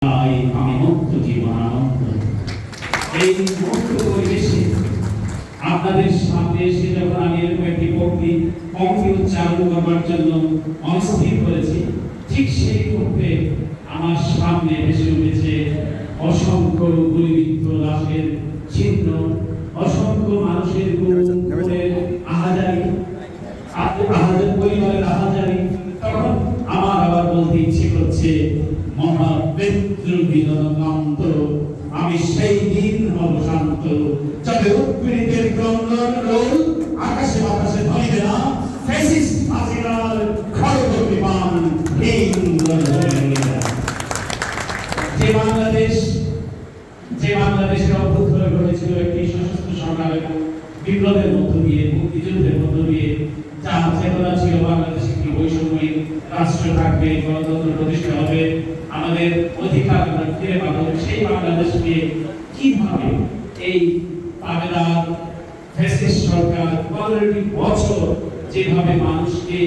আমি মুক্ত জীবন আনন্দ। এই মুক্ত পরিবেশে আপনাদের সামনে এসে যখন আমি এরকম একটি পঙ্ক্তি উচ্চারণ করবার জন্য অস্থির করেছি, ঠিক সেই মুহূর্তে আমার সামনে ভেসে উঠেছে অসংখ্য গুলিবিদ্ধ লাশের চিহ্ন, অসংখ্য মানুষের আহাজারি, পরিবারের আহাজারি। তখন আমার আবার বলতে ইচ্ছে করছে, মহাবিদ্রোহীনকান্ত আমি সেই দিন হব শান্ত, যাবে উৎপীড়িতের ক্রন্দন রোল আকাশে বাতাসে ধরিবে না, ফ্যাসিস্ট হাসিনার খড়গ বিমান যে বাংলাদেশের অভ্যুত্থান ঘটেছিল একটি সশস্ত্র সংগ্রাম এবং বিপ্লবের মধ্য দিয়ে, মুক্তিযুদ্ধের মধ্য দিয়ে, যা চেতনা ছিল বাংলাদেশ একটি বৈষম্যহীন রাষ্ট্র থাকবে, গণতন্ত্র প্রতিষ্ঠা হবে, আমাদের অধিকার আমরা ফিরে পাবো, সেই বাংলাদেশকে কিভাবে এই পাবেদার ফ্যাসিস্ট সরকার 15টি বছর যেভাবে মানুষকে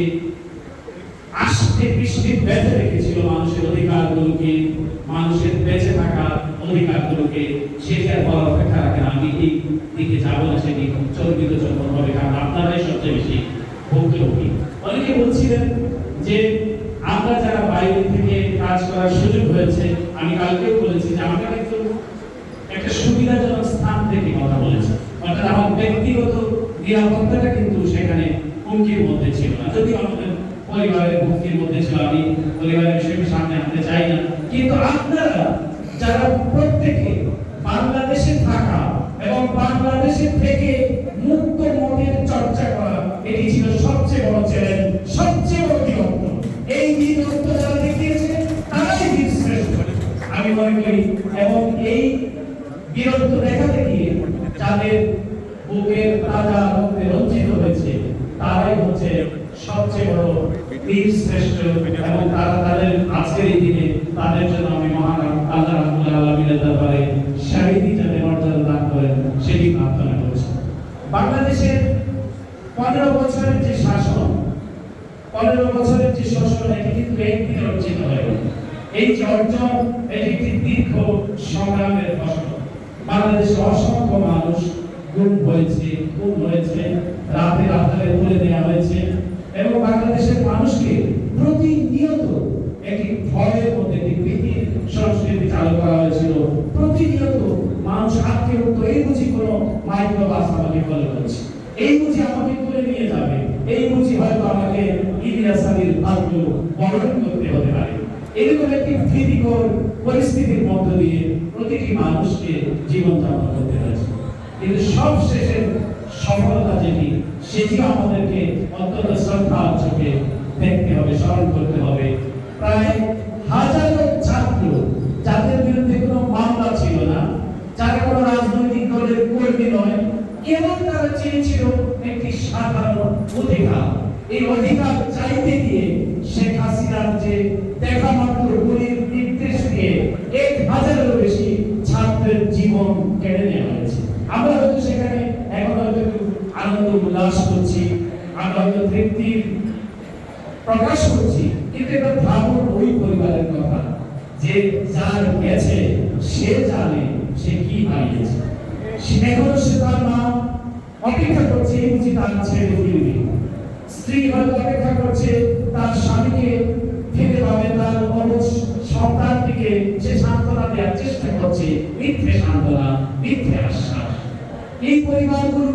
আষ্টে পৃষ্ঠে বেঁধে রেখেছিল, মানুষের অধিকারগুলোকে, মানুষের বেঁচে থাকার অধিকারগুলোকে, সেটি আর বলার অপেক্ষা রাখে না। আমি এই দিকে যাবো না, সেটি চর্বিত যখন হবে, কারণ আপনারাই সবচেয়ে বেশি ভুক্তভোগী। অনেকে বলছিলেন যে আমরা যারা বাইরে থেকে কাজ করার সুযোগ হয়েছে, আমি কালকেও বলেছি যে আমরা কিন্তু একটা সুবিধাজনক স্থান থেকে কথা বলেছি, অর্থাৎ আমার ব্যক্তিগত নিরাপত্তাটা কিন্তু সেখানে হুমকির মধ্যে ছিল না, যদিও আমাদের পরিবারের হুমকির মধ্যে ছিল। আমি পরিবারের বিষয়টি সামনে আনতে চাই না, কিন্তু আপনারা যারা প্রত্যেকে বাংলাদেশে থাকা এবং বাংলাদেশে থেকে মুক্ত মতের চর্চা করা, এটি ছিল সবচেয়ে বড় চ্যালেঞ্জ, সবচেয়ে বড় বিরক্ত। এই বিরক্ত যারা দেখিয়েছে তারাই বীরশ্রেষ্ঠ আমি মনে করি, এবং এই বিরক্ত দেখাতে গিয়ে যাদের বুকের তাজা রক্তে রঞ্জিত হয়েছে তারাই হচ্ছে সবচেয়ে বড় বীরশ্রেষ্ঠ, এবং তারা তাদের আজকের এই দিনে তাদের জন্য আমি মহান আল্লাহ রাব্বুল আলামিনের দরবারে শাহীদি যাতে মর্যাদা দান করেন সেটি প্রার্থনা করছি। বাংলাদেশের 15 বছরের যে শাসন, 15 বছরের যে শোষণ, এটি কিন্তু একদিনে অর্জিত হয়নি। এই যে অর্জন, এটি একটি দীর্ঘ সংগ্রামের ফসল। বাংলাদেশে অসংখ্য মানুষ গুম হয়েছে, খুন হয়েছে, রাতে রাতে তুলে দেওয়া হয়েছে, এবং বাংলাদেশের মানুষকে প্রতিনিয়ত একটি ভয়ের মধ্যে, একটি ভীতির সংস্কৃতি চালু করা হয়েছিল। প্রতিনিয়ত মানুষ আটকে উঠতো, এই বুঝি কোনো মাইক্রোবাস আমাকে ফলো করছে, এই বুঝি আমাকে তুলে নিয়ে যাবে, এই বুঝি হয়তো আমাকে ইলিয়াস আলীর ভাগ্য বরণ করতে হতে পারে। এরকম একটি ভীতিকর পরিস্থিতির মধ্য দিয়ে প্রতিটি মানুষকে জীবনযাপন করতে হয়েছে। কিন্তু সবশেষে সফলতা যেটি, সেটি আমাদেরকে অত্যন্ত শ্রদ্ধার চোখে দেখতে হবে, স্মরণ করতে হবে। প্রায় হাজারো ছাত্র যাদের বিরুদ্ধে কোনো মামলা ছিল না, যারা কোনো রাজনৈতিক দলের কর্মী নয়, কেবল তারা চেয়েছিল একটি সাধারণ অধিকার। এই অধিকার চাইতে গিয়ে শেখ হাসিনার যে দেখা মাত্র গুলির নির্দেশ দিয়ে 1000-এরও বেশি ছাত্রের জীবন কেড়ে নেওয়া হয়েছে। আমরা হয়তো সেখানে এখন হয়তো একটু আনন্দ উল্লাস করছি, আমরা হয়তো তৃপ্তির প্রকাশ করছি, কিন্তু এটা ভাবুন ওই পরিবারের কথা, যে যার গেছে সে জানে সে কি হারিয়েছে। এখনো সে তার মা অপেক্ষা করছে, এই বুঝি তার ছেলে ফিরবে, স্ত্রী হয়তো অপেক্ষা করছে তার স্বামীকে ফিরে পাবে, তার অবশ সন্তানটিকে সে সান্ত্বনা দেওয়ার চেষ্টা করছে, মিথ্যে সান্ত্বনা, মিথ্যে আশ্বাস। এই পরিবারগুলো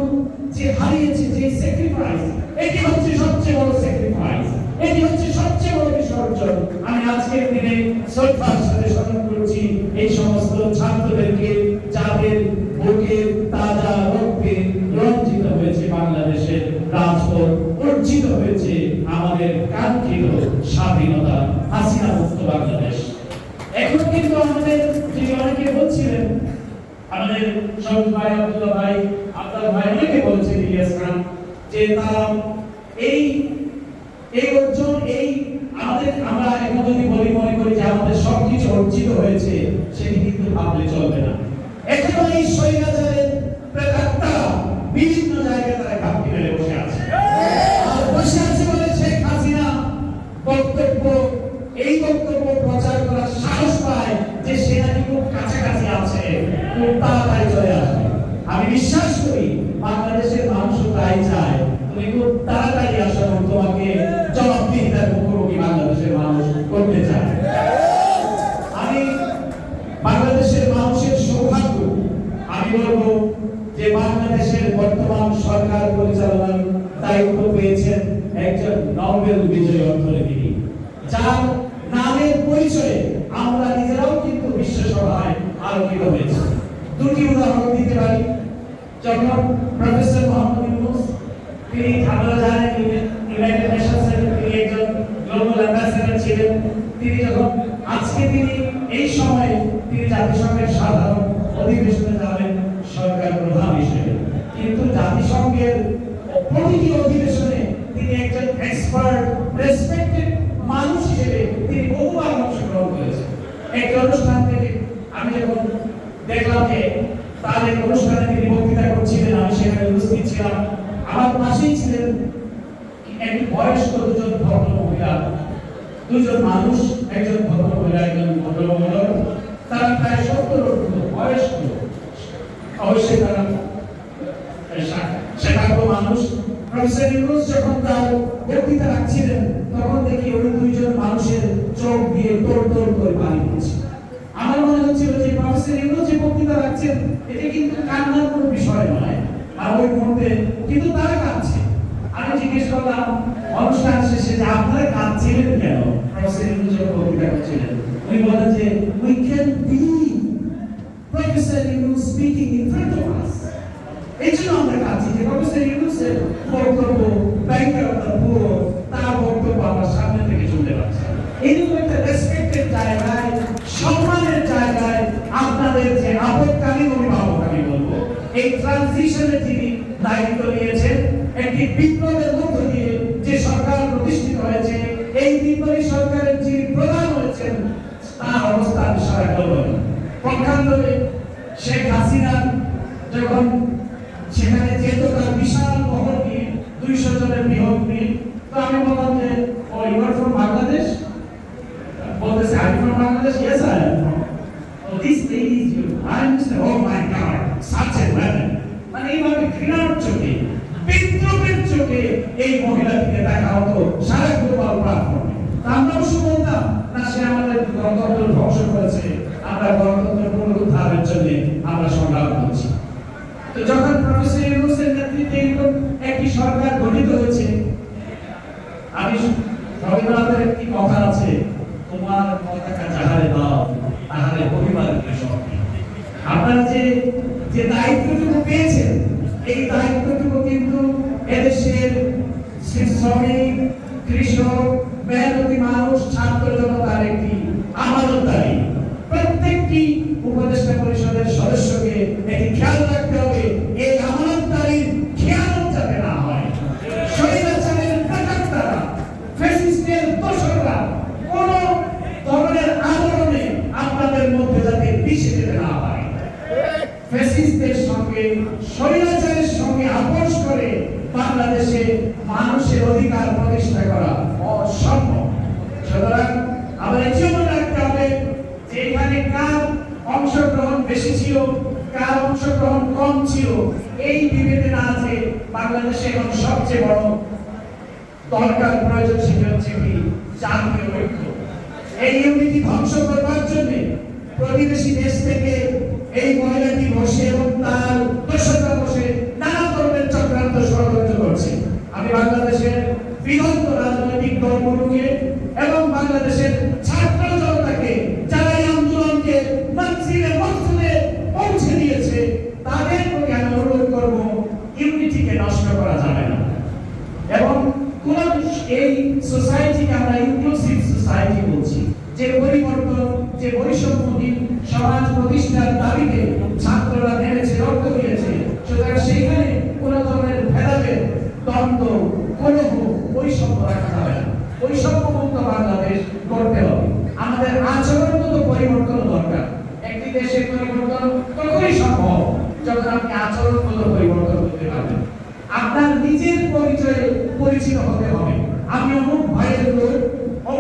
যে হারিয়েছে, যে স্যাক্রিফাইস, এটি হচ্ছে সবচেয়ে বড় স্যাক্রিফাইস, এটি হচ্ছে সবচেয়ে বড় বিসর্জন। আমি আজকের দিনে শ্রদ্ধার সাথে স্মরণ করছি এই সমস্ত ছাত্রদেরকে, যাদের বুকের তাজা রক্তে রঞ্জিত হয়েছে বাংলাদেশের রাজপথ, অর্জিত হয়েছে আমাদের কাঙ্ক্ষিত স্বাধীনতা, হাসিনা মুক্ত বাংলাদেশ। এখন কিন্তু আমাদের যে অনেকে বলছিলেন, আমাদের সব ভাই, আব্দুল্লাহ ভাই, আপনার ভাই, অনেকে বলছে ইলিয়াস খান, যে তারা এই অর্জন, এই আমাদের, আমরা এখন যদি বলি মনে করি যে আমাদের সবকিছু অর্জিত হয়েছে, সেটি কিন্তু ভাবলে চলবে না। এখন এই স্বৈরাচারের প্রেতাত্মারা বিভিন্ন জায়গায় তারা ঘাপটি মেরে বসে আছে, আর বসে আছে বলে শেখ হাসিনা এই বক্তব্য প্রচার করার সাহস পায় যে খুব তাড়াতাড়ি চলে আসবে। আমি বিশ্বাস করি বাংলাদেশের মানুষও তাই চায়, তুমি খুব তাড়াতাড়ি আসো এবং তোমাকে জবাবদিহিতার মুখোমুখি বাংলাদেশের মানুষ করতে চায়। আমি বাংলাদেশের মানুষের সৌভাগ্য, আমি বলবো যে বাংলাদেশের বর্তমান সরকার পরিচালনার দায়িত্ব পেয়েছেন একজন নোবেল বিজয়ী অর্থনীতিবিদ, যার নামের পরিচয়ে আমরা নিজেরাও কিন্তু বিশ্ব সভায় আলোকিত হয়েছি। দুটি উদাহরণ দিতে পারি। যখন প্রফেসর মোহাম্মদ ইউনূস, তিনি আমরা জানেন ইউনাইটেড নেশনসের তিনি একজন গ্লোবাল অ্যাম্বাসেডর ছিলেন, তিনি যখন আজকে তিনি এই সময়ে তিনি জাতিসংঘের সাধারণ অধিবেশনে যাবেন সরকার প্রধান হিসেবে, কিন্তু জাতিসংঘের প্রতিটি অধিবেশনে তিনি একজন এক্সপার্ট রেসপেক্টেড মানুষ হিসেবে তিনি বহুবার অংশগ্রহণ করেছেন। একটি অনুষ্ঠান থেকে আমি যখন দেখলাম যে তার এক অনুষ্ঠানে তিনি বক্তৃতা করছিলেন, আমি সেখানে উপস্থিত ছিলাম। আমার পাশেই ছিলেন একটি বয়স্ক দুজন ভদ্র মহিলা, দুজন মানুষ, একজন ভদ্র মহিলা, একজন ভদ্র মহিলা। তারা প্রায় 70 বয়স্ক, অবশ্যই তারা শেখাগো মানুষ। প্রফেসর ইউনূস যখন তার বক্তৃতা রাখছিলেন তখন দেখি ওই দুইজন মানুষের চোখ দিয়ে তোড় তোড় করে পানি পড়ছে। আমার মনে হচ্ছিল যে প্রফেসর ইউনূস যে বক্তৃতা রাখছেন এটা কিন্তু কান্নার কোনো বিষয় নয়, আর ওই মুহূর্তে কিন্তু তারা কাঁদছে। আমি জিজ্ঞেস করলাম অনুষ্ঠান শেষে যে আপনারা কাঁদছিলেন কেন? প্রফেসর ইউনূস যখন বক্তৃতা করছিলেন উনি বলেন যে we can believe Professor Yunus speaking in front of us. এই জন্য আমরা কাঁদছি যে প্রফেসর ইউনূসের বক্তব্য, ব্যাংকার অফ দ্য পুর, তার বক্তব্য আমরা সামনে থেকে শুনতে পাচ্ছি। এরকম একটা রেসপেক্টেড জায়গায়, সম্মানের জায়গায় আপনাদের যে আপদকালীন অভিভাবক, আমি বলবো এই ট্রানজিশনের যিনি দায়িত্ব নিয়েছেন, একটি বিপ্লবের মধ্য দিয়ে যে সরকার প্রতিষ্ঠিত হয়েছে, এই বিপ্লবী সরকারের যিনি প্রধান হয়েছেন তার অবস্থা সারা করবেন। পক্ষান্তরে শেখ হাসিনা যখন সেখানে যেত তার বিশাল মহল নিয়ে, 200 জনের বৃহৎ নিয়ে, তো আমি বললাম যে oh you are from Bangladesh? বলতেছে I from Bangladesh, yes I am from. Oh this lady is you, I am oh my god, such a woman. মানে এইভাবে ঘৃণার চোখে, বিদ্রোহের চোখে এই মহিলাটিকে দেখা হতো সারা গ্লোবাল প্ল্যাটফর্মে। আমরা অবশ্য বলতাম না সে আমাদের গণতন্ত্র ধ্বংস করেছে, আমরা গণতন্ত্রের পুনরুদ্ধারের জন্য আমরা সংগ্রাম করছি। তো যখন প্রফেসর ইউনূসের নেতৃত্বে এরকম একটি সরকার গঠিত হয়েছে, আমি রবীন্দ্রনাথের একটি কথা আছে, তোমার পতাকা যাহারে দাও তাহারে পরিবারকে শক্তি। আপনারা যে দায়িত্বটুকু পেয়েছেন, এই দায়িত্বটুকু কিন্তু এদেশের শ্রমিক, কৃষক, মেহনতি মানুষ, ছাত্র জনতার একটি আমানতদারি। প্রত্যেকটি উপদেষ্টা পরিষদের সদস্যকে একটি খেয়াল রাখতে হবে, এই আমানতদারির খেয়ানত যাতে না হয়। স্বৈরাচারের প্রচারকরা, ফ্যাসিস্টের দোসররা কোন ধরনের আন্দোলনে আপনাদের মধ্যে যাতে মিশে যেতে না হয়। ফ্যাসিস্টদের সঙ্গে, স্বৈরাচারের সঙ্গে আপোষ করে বাংলাদেশে মানুষের অধিকার প্রতিষ্ঠা করা অসম্ভব। সুতরাং আমরা এটিও মনে রাখতে হবে যে এখানে কার অংশগ্রহণ বেশি ছিল, কার অংশগ্রহণ কম ছিল, এই বিভেদে না আছে। বাংলাদেশে এখন সবচেয়ে বড় দরকার, প্রয়োজন সেটি হচ্ছে কি জাতীয় ঐক্য। এই ইউনিটি ধ্বংস করবার জন্য প্রতিবেশী দেশ থেকে এই মহিলাটি বসে এবং তার দোসররা বসে নানা ধরনের চক্রান্ত ষড়যন্ত্র করছে। আমি বাংলাদেশের বৃহৎ রাজনৈতিক দলগুলোকে এবং বাংলাদেশের ছাত্র জনতাকে যারা এই আন্দোলনকে মঞ্জিলে মকসুদে পৌঁছে দিয়েছে তাদের প্রতি আমি অনুরোধ করব, ইউনিটিকে নষ্ট করা যাবে না। এবং কোন এই সোসাইটিকে আমরা ইনক্লুসিভ সোসাইটি বলছি, যে পরিবর্তন, যে বৈষম্যহীন সমাজ প্রতিষ্ঠার দাবিতে